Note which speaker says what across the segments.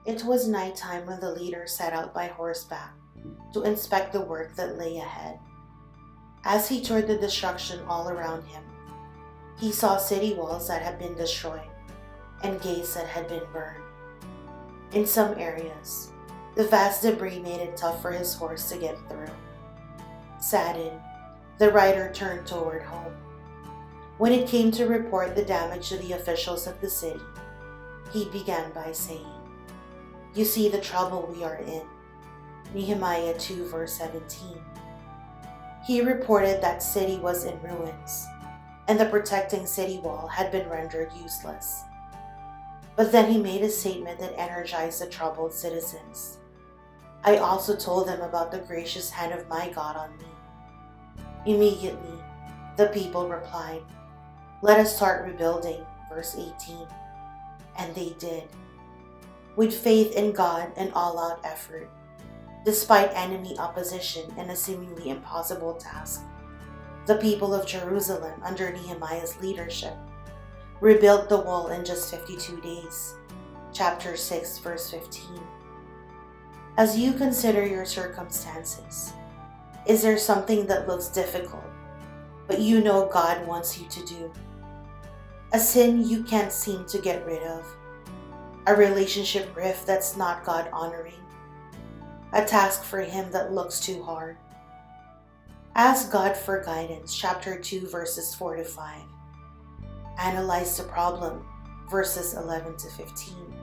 Speaker 1: It was nighttime when the leader set out by horseback to inspect the work that lay ahead. As he toured the destruction all around him, he saw city walls that had been destroyed and gates that had been burned. In some areas, the vast debris made it tough for his horse to get through. Saddened, the rider turned toward home. When it came to report the damage to the officials of the city, he began by saying, "You see the trouble we are in." Nehemiah 2 verse 17. He reported that city was in ruins, and the protecting city wall had been rendered useless. But then he made a statement that energized the troubled citizens. "I also told them about the gracious hand of my God on me." Immediately, the people replied, "Let us start rebuilding," verse 18. And they did. With faith in God and all-out effort, despite enemy opposition and a seemingly impossible task, the people of Jerusalem under Nehemiah's leadership rebuilt the wall in just 52 days. Chapter 6, verse 15. As you consider your circumstances, is there something that looks difficult, but you know God wants you to do? A sin you can't seem to get rid of? A relationship rift that's not God-honoring? A task for Him that looks too hard? Ask God for guidance, chapter 2, verses 4 to 5. Analyze the problem, verses 11 to 15.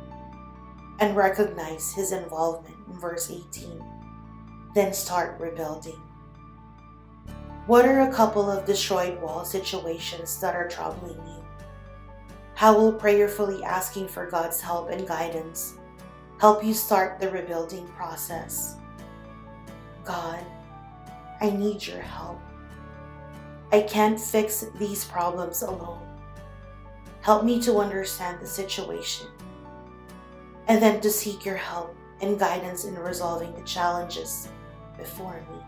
Speaker 1: And recognize His involvement in verse 18. Then start rebuilding. What are a couple of destroyed wall situations that are troubling you? How will prayerfully asking for God's help and guidance help you start the rebuilding process? God, I need your help. I can't fix these problems alone. Help me to understand the situation, and then to seek your help and guidance in resolving the challenges before me.